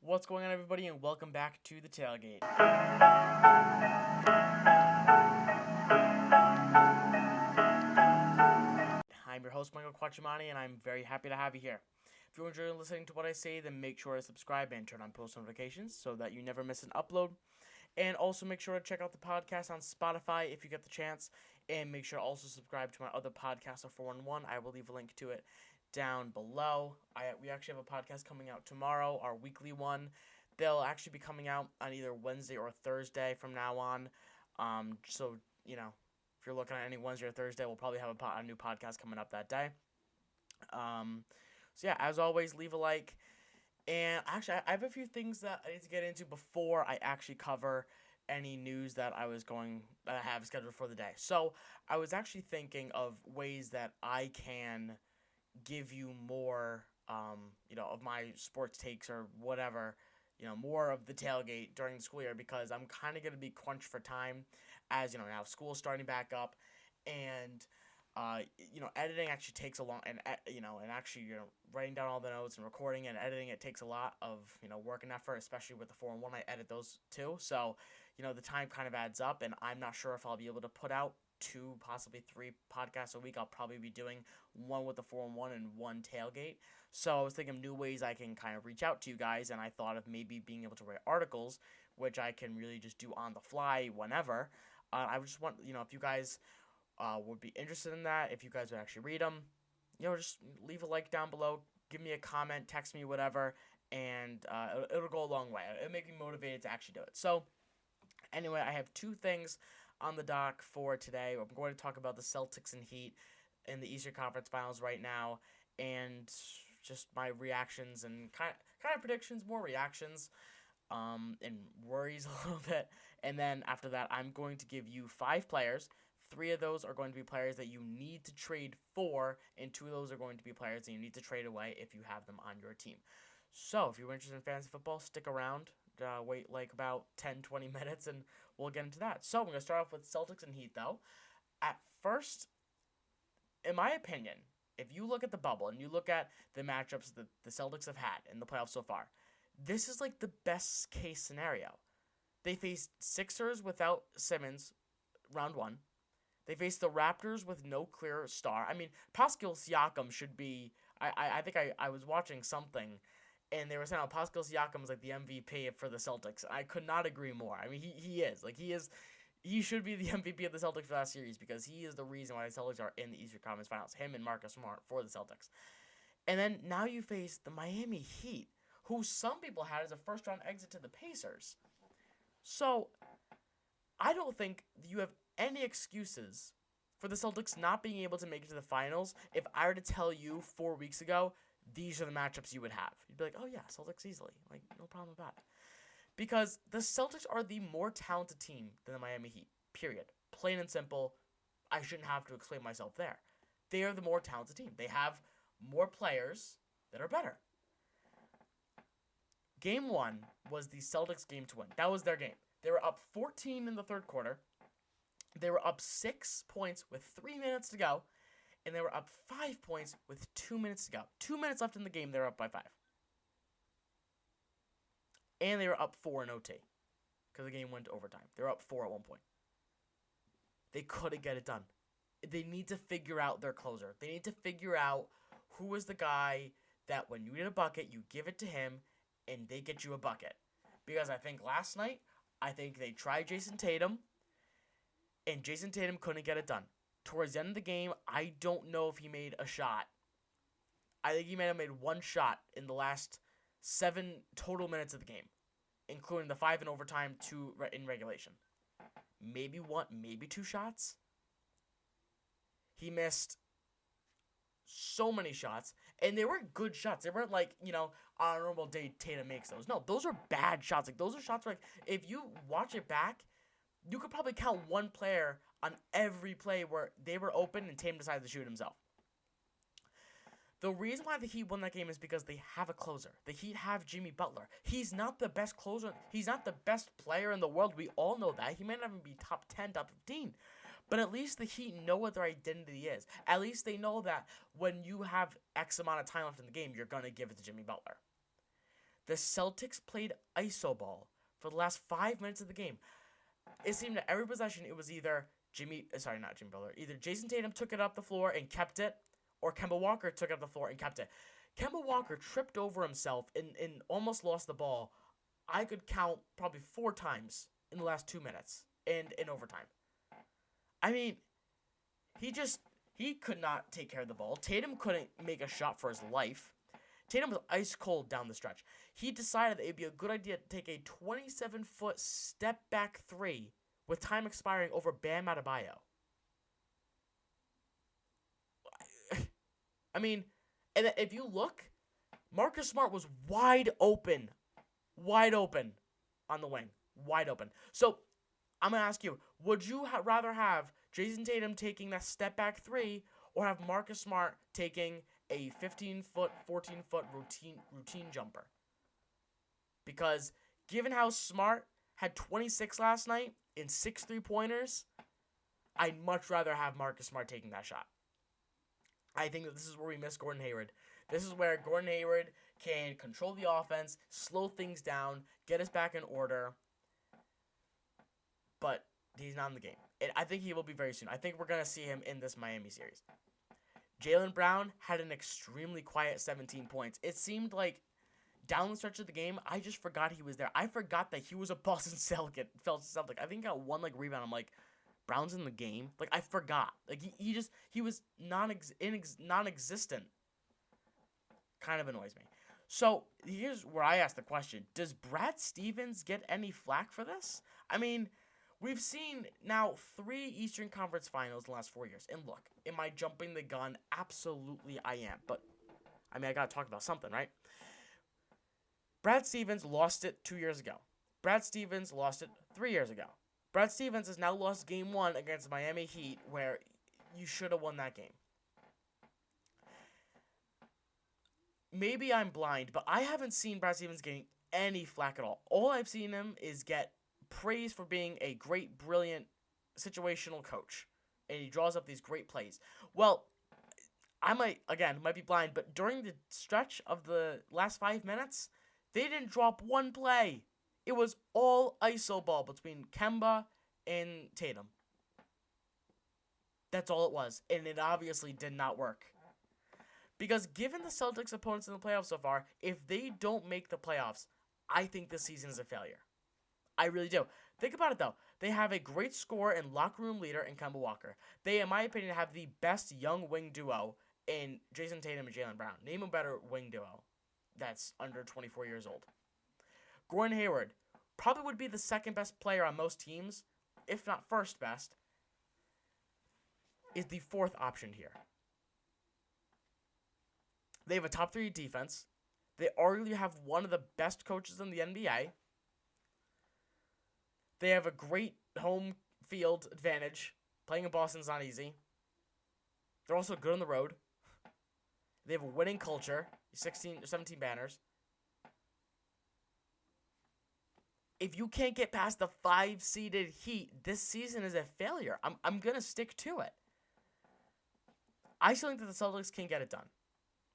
What's going on, everybody, and welcome back to the Tailgate. I'm your host, Michael Quatchimani, and I'm very happy to have you here. If you enjoy listening to what I say, then make sure to subscribe and turn on post notifications so that you never miss an upload. And also make sure to check out the podcast on Spotify if you get the chance. And make sure to also subscribe to my other podcast, The 411. I will leave a link to it down below. We actually have a podcast coming out tomorrow, our weekly one. They'll actually be coming out on either Wednesday or Thursday from now on. So, if you're looking at any Wednesday or Thursday, we'll probably have a new podcast coming up that day. So, as always, leave a like. And actually, I have a few things that I need to get into before I actually cover any news that I have scheduled for the day. So, I was actually thinking of ways that I can give you more, of my sports takes or whatever, more of the tailgate during the school year, because I'm kind of going to be crunched for time as, now school's starting back up, and, editing actually takes a long, and actually, writing down all the notes and recording and editing, it takes a lot of, work and effort, especially with the 4-1, I edit those too, so, the time kind of adds up, and I'm not sure if I'll be able to put out 2, possibly 3 podcasts a week. I'll probably be doing one with the 4-1 and one tailgate. So I was thinking of new ways I can kind of reach out to you guys, and I thought of maybe being able to write articles, which I can really just do on the fly whenever. I just want, if you guys would be interested in that, if you guys would actually read them, just leave a like down below, give me a comment, text me, whatever, and it'll go a long way. It'll make me motivated to actually do it. So anyway, I have 2 things on the dock for today. I'm going to talk about the Celtics and Heat in the Eastern Conference Finals right now, and just my reactions and kind of predictions, more reactions, and worries a little bit. And then after that, I'm going to give you 5 players. 3 of those are going to be players that you need to trade for, and 2 of those are going to be players that you need to trade away if you have them on your team. So if you're interested in fantasy football, stick around. Wait like about 10-20 minutes, and we'll get into that. So I'm going to start off with Celtics and Heat, though. At first, in my opinion, if you look at the bubble and you look at the matchups that the Celtics have had in the playoffs so far, this is like the best case scenario. They faced Sixers without Simmons, round 1. They faced the Raptors with no clear star. I mean, Pascal Siakam should be... I think I was watching something, and they were saying Pascal Siakam is like the MVP for the Celtics. I could not agree more. I mean, he is. He should be the MVP of the Celtics for that series, because he is the reason why the Celtics are in the Eastern Conference Finals. Him and Marcus Smart for the Celtics. And then now you face the Miami Heat, who some people had as a first-round exit to the Pacers. So I don't think you have any excuses for the Celtics not being able to make it to the finals. If I were to tell you 4 weeks ago, these are the matchups you would have, you'd be like, oh yeah, Celtics easily. Like, no problem with that. Because the Celtics are the more talented team than the Miami Heat, period. Plain and simple. I shouldn't have to explain myself there. They are the more talented team. They have more players that are better. Game 1 was the Celtics' game to win. That was their game. They were up 14 in the third quarter. They were up 6 points with 3 minutes to go. And they were up 5 points with 2 minutes to go. 2 minutes left in the game, they were up by 5. And they were up 4 in OT, because the game went to overtime. They were up 4 at one point. They couldn't get it done. They need to figure out their closer. They need to figure out who is the guy that when you need a bucket, you give it to him, and they get you a bucket. Because I think last night, they tried Jason Tatum, and Jason Tatum couldn't get it done. Towards the end of the game, I don't know if he made a shot. I think he may have made 1 shot in the last 7 total minutes of the game, including the 5 in overtime, 2 in regulation. Maybe 1, maybe 2 shots. He missed so many shots, and they weren't good shots. They weren't like, on a normal day Tatum makes those. No, those are bad shots. Like, those are shots where, like, if you watch it back, you could probably count 1 player on every play where they were open and Tatum decided to shoot himself. The reason why the Heat won that game is because they have a closer. The Heat have Jimmy Butler. He's not the best closer. He's not the best player in the world. We all know that. He may not even be top 10, top 15. But at least the Heat know what their identity is. At least they know that when you have X amount of time left in the game, you're going to give it to Jimmy Butler. The Celtics played iso ball for the last 5 minutes of the game. It seemed that every possession, it was either not Jimmy Butler, either Jason Tatum took it up the floor and kept it, or Kemba Walker took it up the floor and kept it. Kemba Walker tripped over himself and almost lost the ball. I could count probably 4 times in the last 2 minutes and in overtime. I mean, he could not take care of the ball. Tatum couldn't make a shot for his life. Tatum was ice cold down the stretch. He decided that it would be a good idea to take a 27-foot step back three with time expiring over Bam Adebayo. I mean, and if you look, Marcus Smart was wide open on the wing, wide open. So I'm going to ask you, would you rather have Jason Tatum taking that step back three or have Marcus Smart taking a 15-foot, 14-foot routine jumper? Because given how Smart had 26 last night in 6 3-pointers, I'd much rather have Marcus Smart taking that shot. I think that this is where we miss Gordon Hayward. This is where Gordon Hayward can control the offense, slow things down, get us back in order. But he's not in the game. And I think he will be very soon. I think we're going to see him in this Miami series. Jaylen Brown had an extremely quiet 17 points. It seemed like down the stretch of the game, I just forgot he was there. I forgot that he was a Boston Celtic. I think he got one rebound. I'm like, Brown's in the game? Like, I forgot. Like, he was non-existent. Kind of annoys me. So, here's where I ask the question. Does Brad Stevens get any flack for this? I mean, we've seen now 3 Eastern Conference Finals in the last 4 years. And look, am I jumping the gun? Absolutely I am. But, I mean, I got to talk about something, right? Brad Stevens lost it 2 years ago. Brad Stevens lost it 3 years ago. Brad Stevens has now lost Game 1 against Miami Heat, where you should have won that game. Maybe I'm blind, but I haven't seen Brad Stevens getting any flack at all. All I've seen him is get praise for being a great, brilliant, situational coach. And he draws up these great plays. Well, I might be blind, but during the stretch of the last 5 minutes, they didn't drop one play. It was all iso ball between Kemba and Tatum. That's all it was. And it obviously did not work. Because given the Celtics' opponents in the playoffs so far, if they don't make the playoffs, I think this season is a failure. I really do. Think about it, though. They have a great scorer and locker room leader in Kemba Walker. They, in my opinion, have the best young wing duo in Jason Tatum and Jaylen Brown. Name a better wing duo that's under 24 years old. Gordon Hayward probably would be the second best player on most teams, if not first best, is the 4th option here. They have a top 3 defense. They arguably have one of the best coaches in the NBA. They have a great home field advantage. Playing in Boston's not easy. They're also good on the road. They have a winning culture. 17 banners. If you can't get past the 5-seeded Heat, this season is a failure. I'm going to stick to it. I still think that the Celtics can get it done.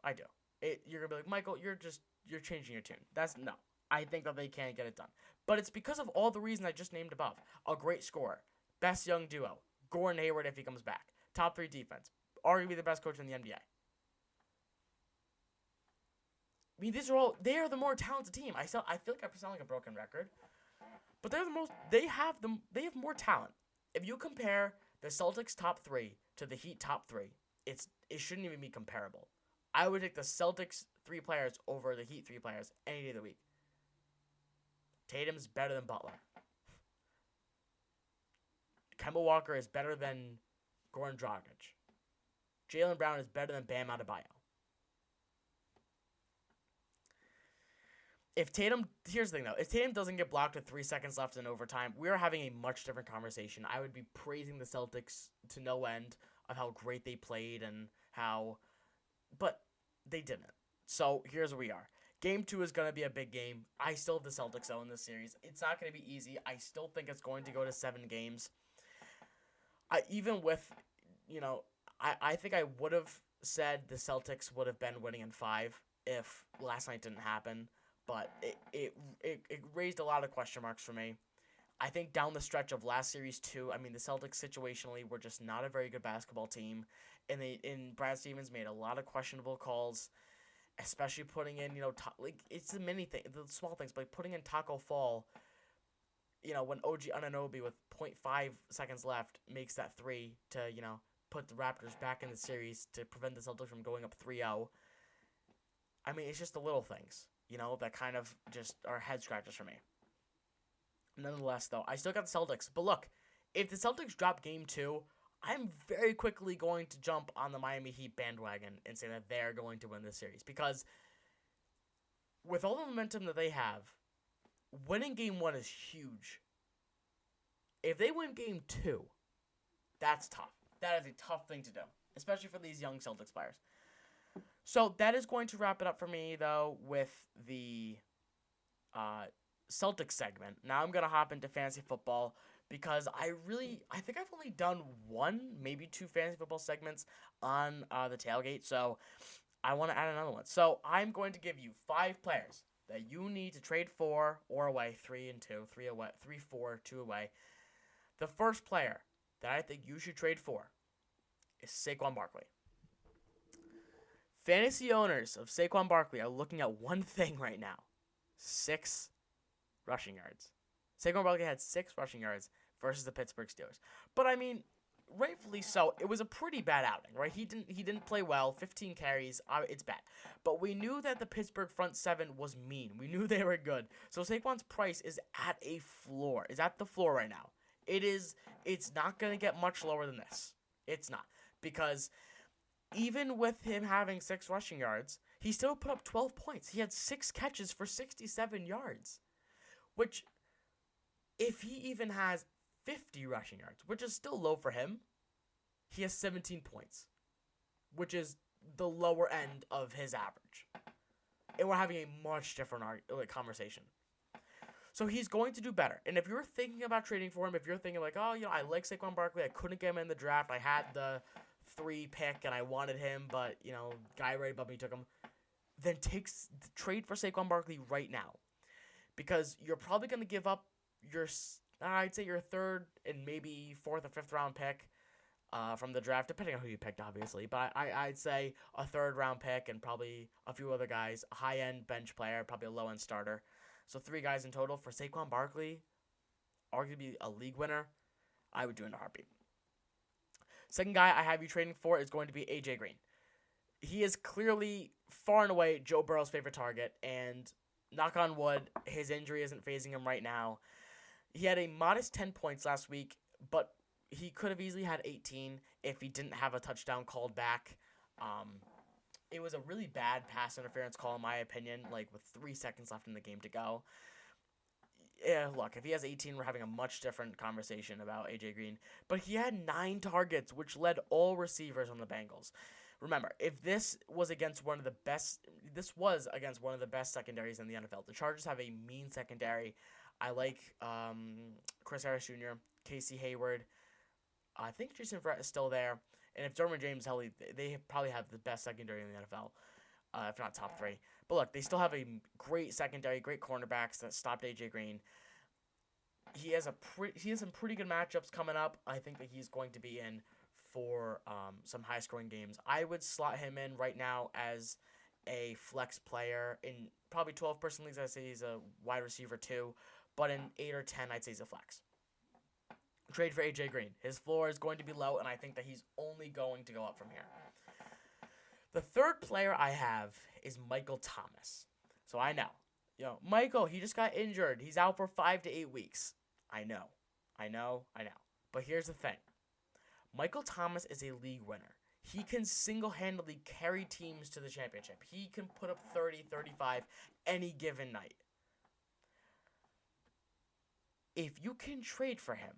I do. You're going to be like, Michael, you're changing your tune. No. I think that they can get it done. But it's because of all the reasons I just named above. A great scorer. Best young duo. Gordon Hayward if he comes back. Top 3 defense. Arguably the best coach in the NBA. I mean, they are the more talented team. I feel like I sound like a broken record. But they have more talent. If you compare the Celtics top 3 to the Heat top 3, it shouldn't even be comparable. I would take the Celtics 3 players over the Heat 3 players any day of the week. Tatum's better than Butler. Kemba Walker is better than Goran Dragic. Jaylen Brown is better than Bam Adebayo. Here's the thing though, if Tatum doesn't get blocked with 3 seconds left in overtime, we're having a much different conversation. I would be praising the Celtics to no end of how great they played but they didn't. So here's where we are. Game 2 is going to be a big game. I still have the Celtics though in this series. It's not going to be easy. I still think it's going to go to 7 games. I think I would have said the Celtics would have been winning in 5 if last night didn't happen. but it raised a lot of question marks for me. I think down the stretch of last series too, I mean the Celtics situationally were just not a very good basketball team, and Brad Stevens made a lot of questionable calls, especially putting in like it's the the small things, but like putting in Taco Fall, when OG Anunoby with .5 seconds left makes that three to put the Raptors back in the series to prevent the Celtics from going up 3-0. I mean it's just the little things, that kind of just are head scratchers for me. Nonetheless, though, I still got the Celtics. But look, if the Celtics drop game 2, I'm very quickly going to jump on the Miami Heat bandwagon and say that they're going to win this series. Because with all the momentum that they have, winning game 1 is huge. If they win game 2, that's tough. That is a tough thing to do, especially for these young Celtics players. So that is going to wrap it up for me, though, with the Celtics segment. Now I'm going to hop into fantasy football because I think I've only done one, maybe two fantasy football segments on the tailgate, so I want to add another one. So I'm going to give you 5 players that you need to trade for or away, 3 and 2, 3 away, 3, 4, 2 away. The first player that I think you should trade for is Saquon Barkley. Fantasy owners of Saquon Barkley are looking at one thing right now: 6 rushing yards. Saquon Barkley had 6 rushing yards versus the Pittsburgh Steelers. But I mean, rightfully so. It was a pretty bad outing, right? He didn't play well. 15 carries. It's bad. But we knew that the Pittsburgh front 7 was mean. We knew they were good. So Saquon's price is at a floor. Is at the floor right now. It's not going to get much lower than this. It's not. Because even with him having 6 rushing yards, he still put up 12 points. He had 6 catches for 67 yards. Which, if he even has 50 rushing yards, which is still low for him, he has 17 points, which is the lower end of his average. And we're having a much different conversation. So he's going to do better. And if you're thinking about trading for him, if you're thinking like, oh, I like Saquon Barkley, I couldn't get him in the draft, I had the 3 pick and I wanted him, but, guy right above me took him, then trade for Saquon Barkley right now. Because you're probably going to give up I'd say your 3rd and maybe 4th or 5th round pick from the draft, depending on who you picked, obviously. But I'd say a 3rd round pick and probably a few other guys, a high-end bench player, probably a low-end starter. So 3 guys in total for Saquon Barkley, arguably a league winner. I would do it in a heartbeat. Second guy I have you trading for is going to be AJ Green. He is clearly far and away Joe Burrow's favorite target, and knock on wood, his injury isn't phasing him right now. He had a modest 10 points last week, but he could have easily had 18 if he didn't have a touchdown called back. It was a really bad pass interference call, in my opinion, like with 3 seconds left in the game to go. Yeah, look, if he has 18, we're having a much different conversation about AJ Green. But he had 9 targets, which led all receivers on the Bengals. Remember, if this was against one of the best secondaries in the NFL. The Chargers have a mean secondary. I like Chris Harris Jr., Casey Hayward. I think Jason Verrett is still there. And if Derwin James is healthy, they probably have the best secondary in the NFL, if not top 3. But look, they still have a great secondary, great cornerbacks that stopped AJ Green. He has some pretty good matchups coming up. I think that he's going to be in for some high-scoring games. I would slot him in right now as a flex player. In probably 12-person leagues, I'd say he's a wide receiver too. But in 8 or 10, I'd say he's a flex. Trade for AJ Green. His floor is going to be low, and I think that he's only going to go up from here. The third player I have is Michael Thomas. So I know. Michael, he just got injured. He's out for 5 to 8 weeks. I know. But here's the thing. Michael Thomas is a league winner. He can single-handedly carry teams to the championship. He can put up 30, 35 any given night. If you can trade for him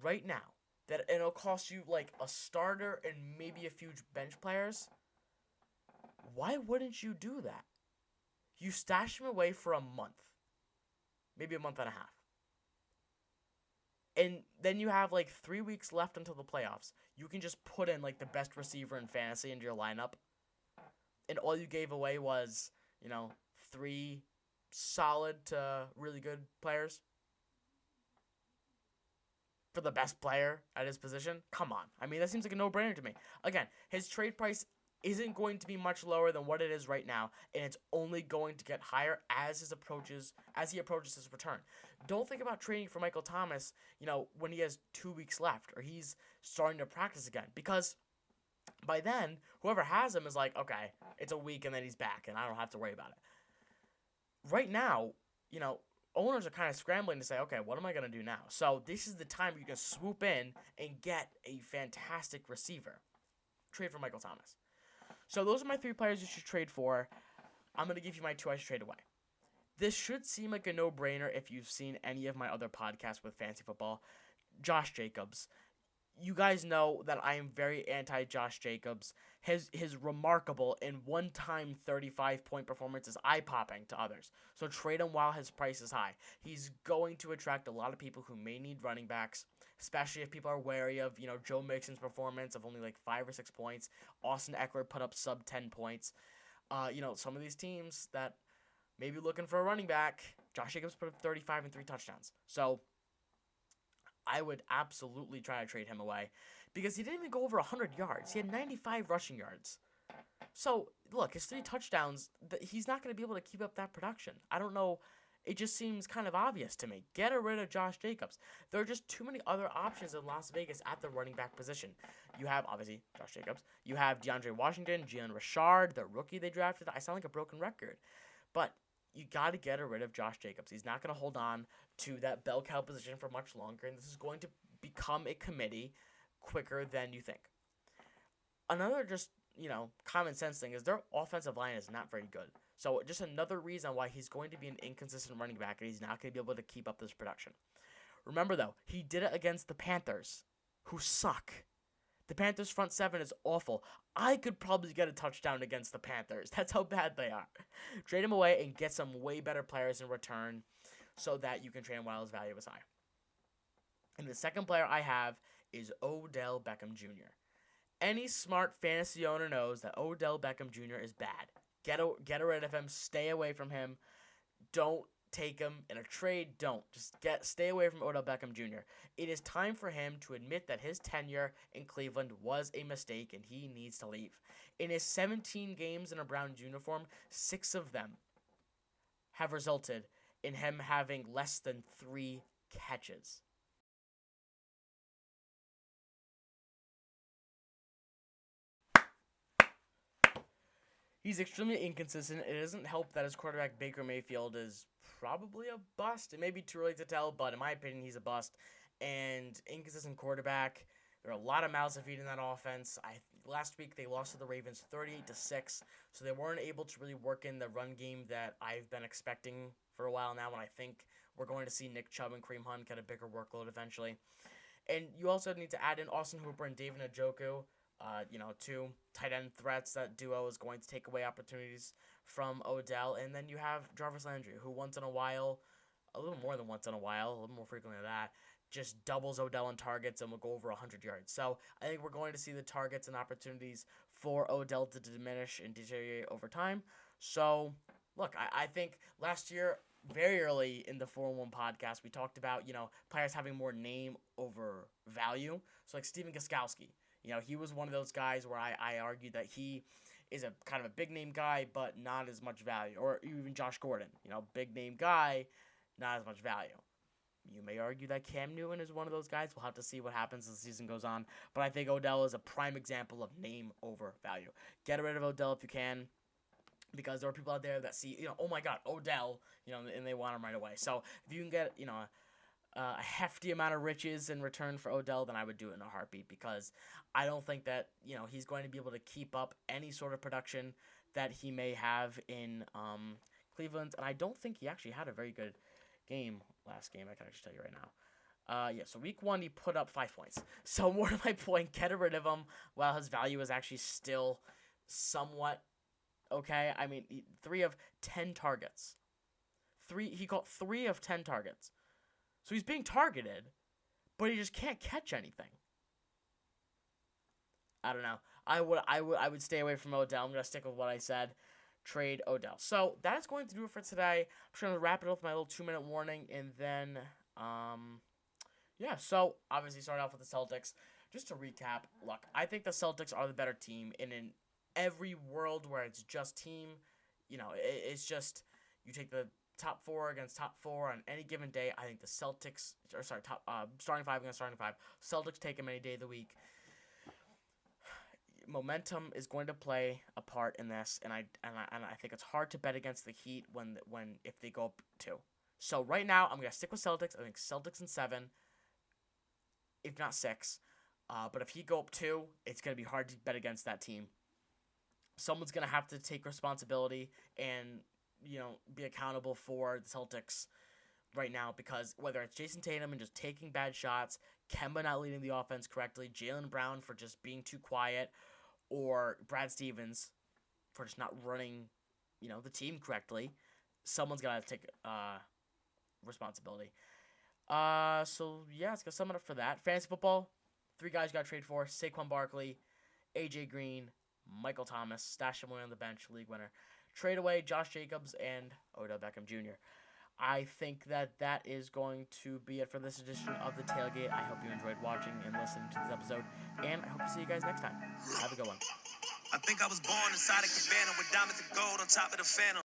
right now, that it'll cost you like a starter and maybe a few bench players, why wouldn't you do that? You stash him away for a month, maybe a month and a half. And then you have like 3 weeks left until the playoffs. You can just put in like the best receiver in fantasy into your lineup. And all you gave away was, 3 solid to really good players for the best player at his position? Come on. I mean, that seems like a no-brainer to me. Again, his trade price isn't going to be much lower than what it is right now, and it's only going to get higher as he approaches his return. Don't think about trading for Michael Thomas, when he has 2 weeks left or he's starting to practice again, because by then, whoever has him is like, okay, it's a week and then he's back, and I don't have to worry about it. Right now, owners are kind of scrambling to say, okay, what am I going to do now? So this is the time you can swoop in and get a fantastic receiver. Trade for Michael Thomas. So those are my 3 players you should trade for. I'm going to give you my 2 I should trade away. This should seem like a no-brainer if you've seen any of my other podcasts with fantasy football. Josh Jacobs. You guys know that I am very anti-Josh Jacobs. His remarkable and one-time 35-point performance is eye-popping to others. So trade him while his price is high. He's going to attract a lot of people who may need running backs, especially if people are wary of, Joe Mixon's performance of only like 5 or 6 points. Austin Eckler put up sub 10 points. Some of these teams that may be looking for a running back, Josh Jacobs put up 35 and 3 touchdowns. So I would absolutely try to trade him away because he didn't even go over 100 yards. He had 95 rushing yards. So, look, his 3 touchdowns, he's not going to be able to keep up that production. I don't know. It just seems kind of obvious to me. Get rid of Josh Jacobs. There are just too many other options in Las Vegas at the running back position. You have, obviously, Josh Jacobs. You have DeAndre Washington, Jalen Richard, the rookie they drafted. I sound like a broken record. But you got to get rid of Josh Jacobs. He's not going to hold on to that bell cow position for much longer, and this is going to become a committee quicker than you think. Another just, common sense thing is their offensive line is not very good. So just another reason why he's going to be an inconsistent running back, and he's not going to be able to keep up this production. Remember, though, he did it against the Panthers, who suck. The Panthers' front 7 is awful. I could probably get a touchdown against the Panthers. That's how bad they are. Trade him away and get some way better players in return so that you can trade him while his value is high. And the second player I have is Odell Beckham Jr. Any smart fantasy owner knows that Odell Beckham Jr. is bad. Get rid of him. Stay away from him. Don't take him in a trade. Don't. Just stay away from Odell Beckham Jr. It is time for him to admit that his tenure in Cleveland was a mistake and he needs to leave. In his 17 games in a Browns uniform, 6 of them have resulted in him having less than 3 catches. He's extremely inconsistent. It doesn't help that his quarterback, Baker Mayfield, is probably a bust. It may be too early to tell, but in my opinion, he's a bust. And inconsistent quarterback. There are a lot of mouths to feed in that offense. Last week, they lost to the Ravens 38-6, so they weren't able to really work in the run game that I've been expecting for a while now, and I think we're going to see Nick Chubb and Kareem Hunt get a bigger workload eventually. And you also need to add in Austin Hooper and David Njoku. 2 tight end threats. That duo is going to take away opportunities from Odell. And then you have Jarvis Landry, who once in a while, a little more than once in a while, a little more frequently than that, just doubles Odell in targets and will go over 100 yards. So I think we're going to see the targets and opportunities for Odell to diminish and deteriorate over time. So, look, I think last year, very early in the 4-1 podcast, we talked about, players having more name over value. So like Steven Gostkowski. He was one of those guys where I argued that he is a kind of a big-name guy, but not as much value. Or even Josh Gordon, big-name guy, not as much value. You may argue that Cam Newton is one of those guys. We'll have to see what happens as the season goes on. But I think Odell is a prime example of name over value. Get rid of Odell if you can, because there are people out there that see, oh my God, Odell, and they want him right away. So if you can get, a hefty amount of riches in return for Odell, then I would do it in a heartbeat, because I don't think that, he's going to be able to keep up any sort of production that he may have in Cleveland. And I don't think he actually had a very good game last game. I can actually tell you right now. So week 1, he put up 5 points. So more to my point, get rid of him while his value is actually still somewhat okay. I mean, 3 of 10 targets. He caught 3 of 10 targets. So he's being targeted, but he just can't catch anything. I don't know. I would stay away from Odell. I'm going to stick with what I said. trade Odell. So that is going to do it for today. I'm just going to wrap it up with my little 2-minute warning, and then, yeah, so obviously start off with the Celtics. Just to recap, look, I think the Celtics are the better team in every world where it's just team. It's just you take the top four against top four on any given day. I think the Celtics, top starting five against starting five. Celtics take them any day of the week. Momentum is going to play a part in this, and I think it's hard to bet against the Heat if they go up 2. So right now I'm gonna stick with Celtics. I think Celtics in 7, if not 6. But if Heat go up 2, it's gonna be hard to bet against that team. Someone's gonna have to take responsibility and be accountable for the Celtics right now, because whether it's Jason Tatum and just taking bad shots, Kemba not leading the offense correctly, Jaylen Brown for just being too quiet, or Brad Stevens for just not running, the team correctly, someone's got to take responsibility. So yeah, let's go sum it up for that. Fantasy football, 3 guys you got to trade for: Saquon Barkley, AJ Green, Michael Thomas. Stash him away on the bench, league winner. Trade away Josh Jacobs and Odell Beckham Jr. I think that is going to be it for this edition of the Tailgate. I hope you enjoyed watching and listening to this episode, and I hope to see you guys next time. Have a good one. I think I was born inside a cabana with diamonds and gold on top of the phantom.